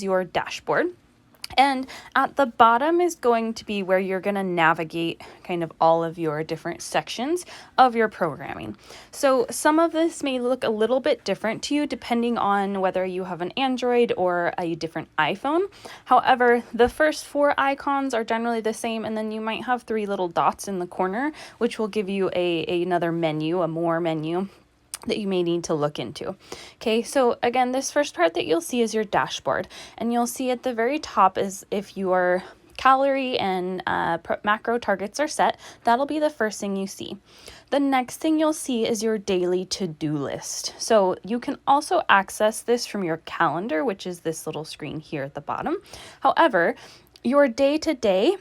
your dashboard. And at the bottom is going to be where you're going to navigate kind of all of your different sections of your programming. So some of this may look a little bit different to you depending on whether you have an Android or a different iPhone. However, the first 4 icons are generally the same, and then you might have 3 little dots in the corner, which will give you another menu, a more menu that you may need to look into. Okay, so again, this first part that you'll see is your dashboard, and you'll see at the very top is if your calorie and macro targets are set. That'll be the first thing you see. The next thing you'll see is your daily to-do list. So you can also access this from your calendar, which is this little screen here at the bottom. However, your day-to-day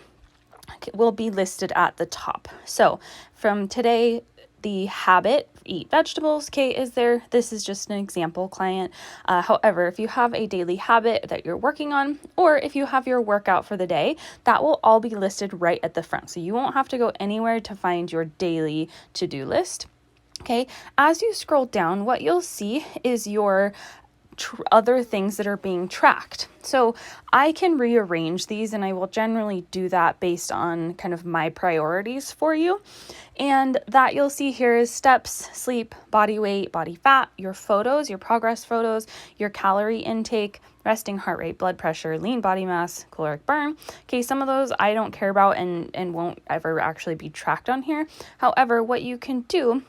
will be listed at the top. So from today, the habit, eat vegetables, okay, is there. This is just an example client. However, if you have a daily habit that you're working on, or if you have your workout for the day, that will all be listed right at the front. So you won't have to go anywhere to find your daily to-do list. Okay, as you scroll down, what you'll see is your other things that are being tracked. So I can rearrange these, and I will generally do that based on kind of my priorities for you. And that you'll see here is steps, sleep, body weight, body fat, your photos, your progress photos, your calorie intake, resting heart rate, blood pressure, lean body mass, caloric burn. Okay, some of those I don't care about and won't ever actually be tracked on here. However, what you can do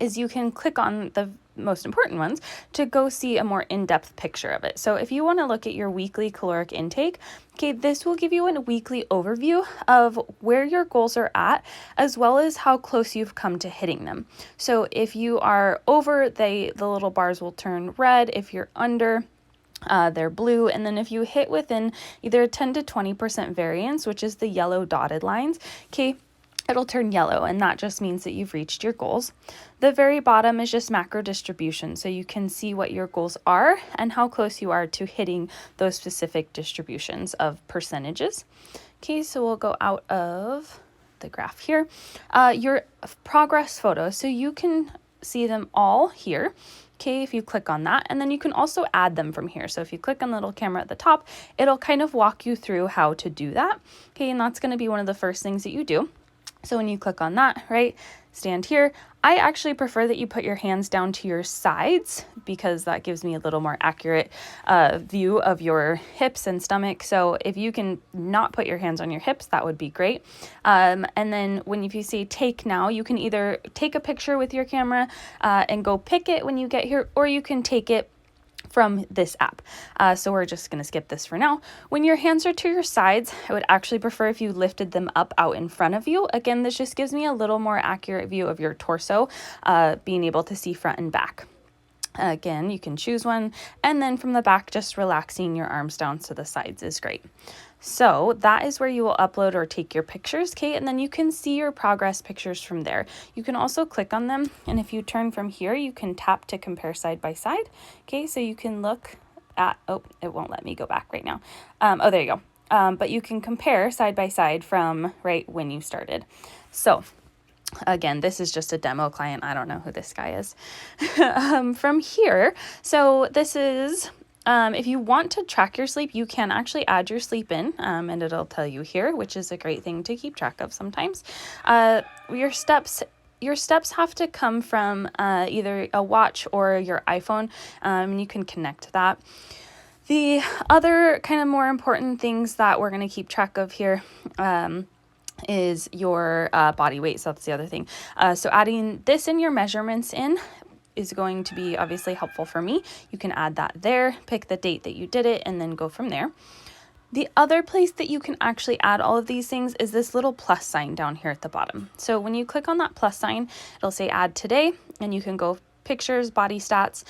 is you can click on the most important ones to go see a more in-depth picture of it. So if you want to look at your weekly caloric intake, okay, this will give you a weekly overview of where your goals are at, as well as how close you've come to hitting them. So if you are over, the little bars will turn red. If you're under, they're blue. And then if you hit within either 10 to 20% variance, which is the yellow dotted lines, okay, it'll turn yellow, and that just means that you've reached your goals. The very bottom is just macro distribution, so you can see what your goals are and how close you are to hitting those specific distributions of percentages. Okay, so we'll go out of the graph here. Your progress photos, so you can see them all here. Okay, if you click on that, and then you can also add them from here. So if you click on the little camera at the top, it'll kind of walk you through how to do that. Okay, and that's going to be one of the first things that you do. So when you click on that, right, stand here. I actually prefer that you put your hands down to your sides because that gives me a little more accurate view of your hips and stomach. So if you can not put your hands on your hips, that would be great. And then if you say take now, you can either take a picture with your camera and go pick it when you get here, or you can take it from this app. So we're just going to skip this for now. When your hands are to your sides, I would actually prefer if you lifted them up out in front of you. Again, this just gives me a little more accurate view of your torso, being able to see front and back. Again, you can choose one, and then from the back, just relaxing your arms down to the sides is great. So that is where you will upload or take your pictures, okay? And then you can see your progress pictures from there. You can also click on them, and if you turn from here, you can tap to compare side by side, okay? So you can look at, oh, it won't let me go back right now. Oh, there you go. But you can compare side by side from right when you started. So again, this is just a demo client. I don't know who this guy is. From here, so this is... if you want to track your sleep, you can actually add your sleep in, and it'll tell you here, which is a great thing to keep track of sometimes. Your steps have to come from either a watch or your iPhone, and you can connect that. The other kind of more important things that we're going to keep track of here is your body weight. So that's the other thing. So adding this in your measurements in is going to be obviously helpful for me. You can add that there, pick the date that you did it, and then go from there. The other place that you can actually add all of these things is this little plus sign down here at the bottom. So when you click on that plus sign, it'll say add today, and you can go pictures, body stats,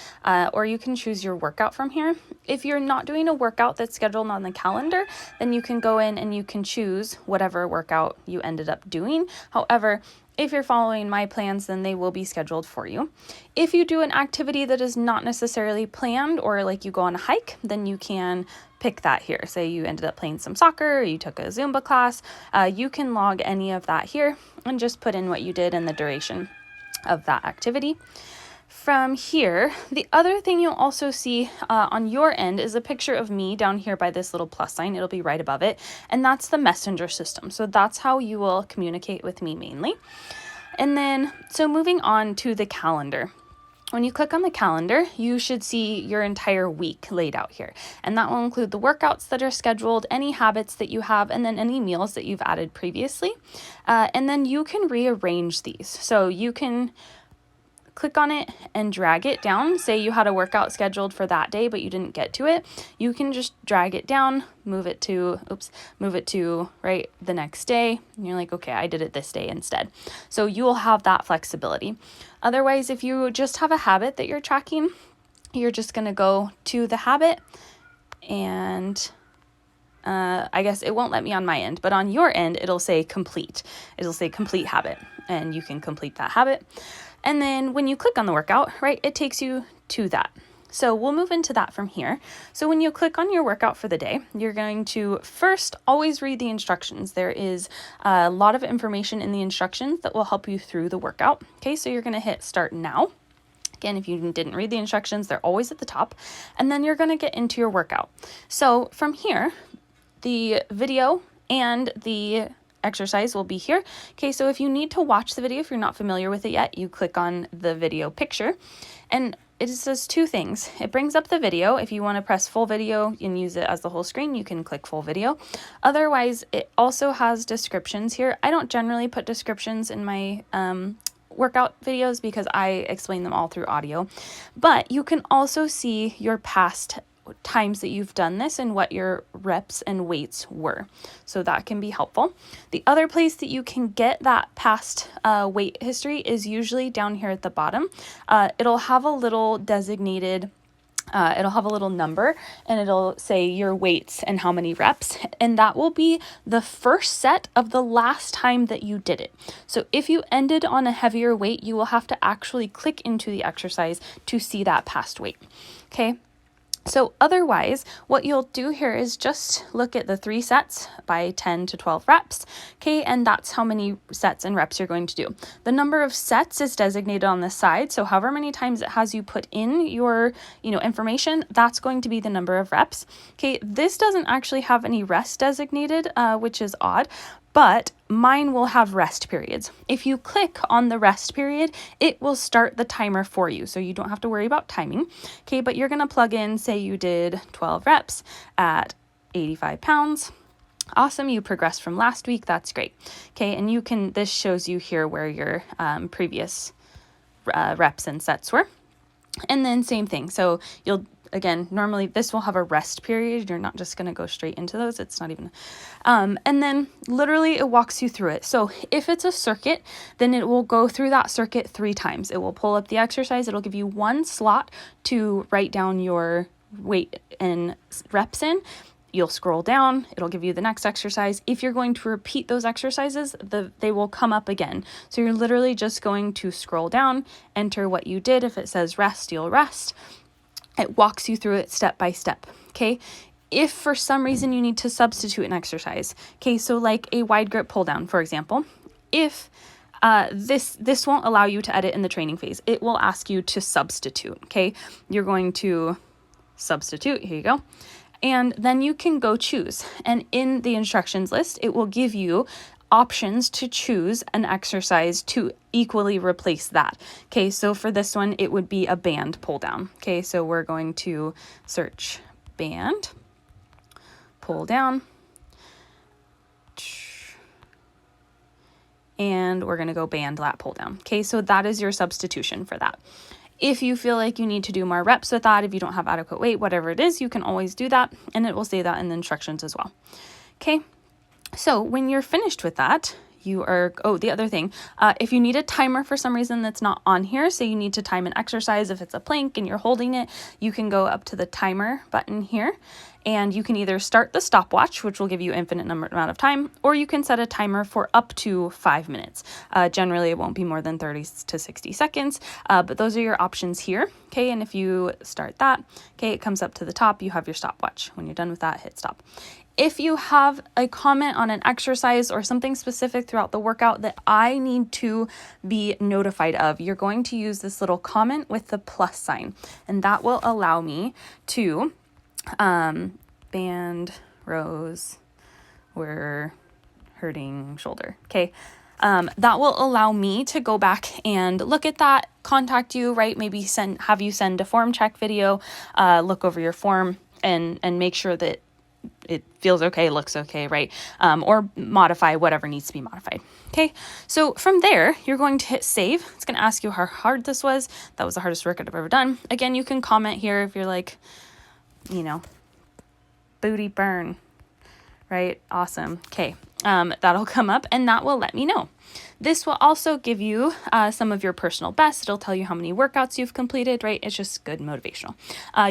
or you can choose your workout from here. If you're not doing a workout that's scheduled on the calendar, then you can go in and you can choose whatever workout you ended up doing. However, if you're following my plans, then they will be scheduled for you. If you do an activity that is not necessarily planned, or like you go on a hike, then you can pick that here. Say you ended up playing some soccer, or you took a Zumba class, you can log any of that here and just put in what you did and the duration of that activity. from here, the other thing you'll also see on your end is a picture of me down here by this little plus sign. It'll be right above it, and that's the messenger system. So that's how you will communicate with me mainly. And then, so moving on to the calendar. When you click on the calendar, you should see your entire week laid out here. And that will include the workouts that are scheduled, any habits that you have, and then any meals that you've added previously. And then you can rearrange these. So you can click on it and drag it down. Say you had a workout scheduled for that day, but you didn't get to it. You can just drag it down, move it to right the next day. And you're like, okay, I did it this day instead. So you will have that flexibility. Otherwise, if you just have a habit that you're tracking, you're just going to go to the habit, and I guess it won't let me on my end, but on your end, it'll say complete. It'll say complete habit, and you can complete that habit. And then when you click on the workout, right, it takes you to that. So we'll move into that from here. So when you click on your workout for the day, you're going to first always read the instructions. There is a lot of information in the instructions that will help you through the workout. Okay, so you're going to hit start now. Again, if you didn't read the instructions, they're always at the top. And then you're going to get into your workout. So from here, the video and the exercise will be here. Okay, so if you need to watch the video, if you're not familiar with it yet, you click on the video picture, and it says two things. It brings up the video. If you want to press full video and use it as the whole screen, you can click full video. Otherwise, it also has descriptions here. I don't generally put descriptions in my workout videos because I explain them all through audio, but you can also see your past times that you've done this and what your reps and weights were. So that can be helpful. The other place that you can get that past weight history is usually down here at the bottom. It'll have a little designated it'll have a little number, and it'll say your weights and how many reps, and that will be the first set of the last time that you did it. So if you ended on a heavier weight, you will have to actually click into the exercise to see that past weight. Okay. So otherwise, what you'll do here is just look at the 3 sets by 10 to 12 reps, okay, and that's how many sets and reps you're going to do. The number of sets is designated on the side, so however many times it has you put in your, information, that's going to be the number of reps. Okay, this doesn't actually have any rest designated, which is odd, but mine will have rest periods. If you click on the rest period, it will start the timer for you, so you don't have to worry about timing. Okay, but you're going to plug in, say you did 12 reps at 85 pounds. Awesome, you progressed from last week, that's great. Okay, and this shows you here where your previous reps and sets were. And then same thing, so again, normally this will have a rest period. You're not just going to go straight into those. It's not even, and then literally it walks you through it. So if it's a circuit, then it will go through that circuit 3 times. It will pull up the exercise. It'll give you 1 slot to write down your weight and reps in. You'll scroll down, it'll give you the next exercise. If you're going to repeat those exercises, they will come up again. So you're literally just going to scroll down, enter what you did. If it says rest, you'll rest. It walks you through it step by step, okay? If for some reason you need to substitute an exercise, okay, so like a wide grip pull down, for example, if this won't allow you to edit in the training phase, it will ask you to substitute, okay? You're going to substitute, here you go. And then you can go choose. And in the instructions list, it will give you options to choose an exercise to equally replace that. Okay, so for this one, it would be a band pull down. Okay, so we're going to search band, pull down, and we're going to go band lat pull down. Okay, so that is your substitution for that. If you feel like you need to do more reps with that, if you don't have adequate weight, whatever it is, you can always do that, and it will say that in the instructions as well. Okay, so when you're finished with that, the other thing, if you need a timer for some reason that's not on here, say you need to time an exercise, if it's a plank and you're holding it, you can go up to the timer button here, and you can either start the stopwatch, which will give you infinite amount of time, or you can set a timer for up to 5 minutes. Generally, it won't be more than 30 to 60 seconds, but those are your options here. Okay, and if you start that, okay, it comes up to the top, you have your stopwatch. When you're done with that, hit stop. If you have a comment on an exercise or something specific throughout the workout that I need to be notified of, you're going to use this little comment with the plus sign, and that will allow me to band, rows, we're hurting shoulder. Okay. That will allow me to go back and look at that, contact you, right? Maybe have you send a form check video, look over your form and make sure that it feels okay, looks okay, right? Or modify whatever needs to be modified. Okay. So from there, you're going to hit save. It's going to ask you how hard this was. That was the hardest workout I've ever done. Again, you can comment here if you're like, booty burn, right? Awesome. Okay. That'll come up and that will let me know. This will also give you some of your personal best. It'll tell you how many workouts you've completed, right? It's just good motivational.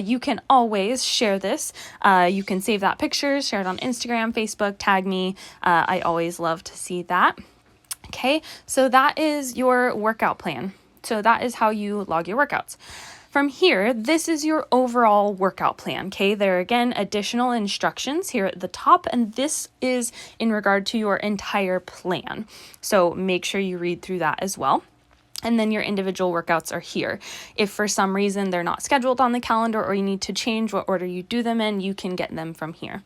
You can always share this. You can save that picture, share it on Instagram, Facebook, tag me. I always love to see that. Okay, so that is your workout plan. So that is how you log your workouts. From here, this is your overall workout plan, okay? There are, again, additional instructions here at the top, and this is in regard to your entire plan. So make sure you read through that as well. And then your individual workouts are here. If for some reason they're not scheduled on the calendar or you need to change what order you do them in, you can get them from here.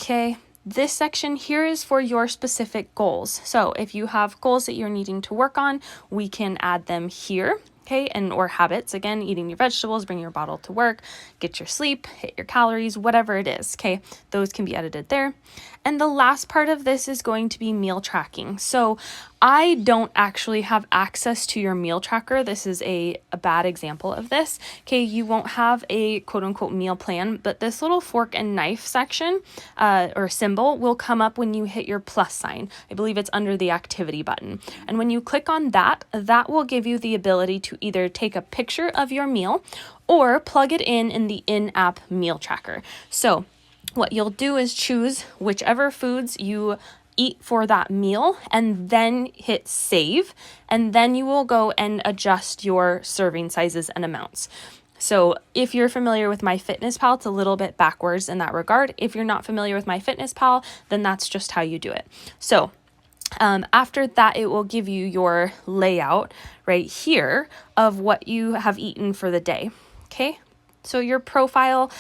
Okay. This section here is for your specific goals. So if you have goals that you're needing to work on, we can add them here. Okay, or habits, again, eating your vegetables, bring your bottle to work, get your sleep, hit your calories, whatever it is, okay, those can be edited there. And the last part of this is going to be meal tracking. So I don't actually have access to your meal tracker. This is a bad example of this. Okay, you won't have a quote unquote meal plan, but this little fork and knife section or symbol will come up when you hit your plus sign. I believe it's under the activity button. And when you click on that, that will give you the ability to either take a picture of your meal or plug it in the in-app meal tracker. So what you'll do is choose whichever foods you eat for that meal and then hit save, and then you will go and adjust your serving sizes and amounts. So if you're familiar with MyFitnessPal, it's a little bit backwards in that regard. If you're not familiar with MyFitnessPal, then that's just how you do it. So after that, it will give you your layout right here of what you have eaten for the day. Okay. So your profile,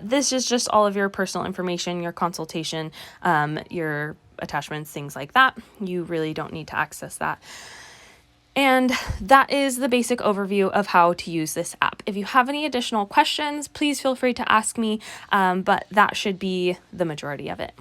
this is just all of your personal information, your consultation, your attachments, things like that. You really don't need to access that. And that is the basic overview of how to use this app. If you have any additional questions, please feel free to ask me, but that should be the majority of it.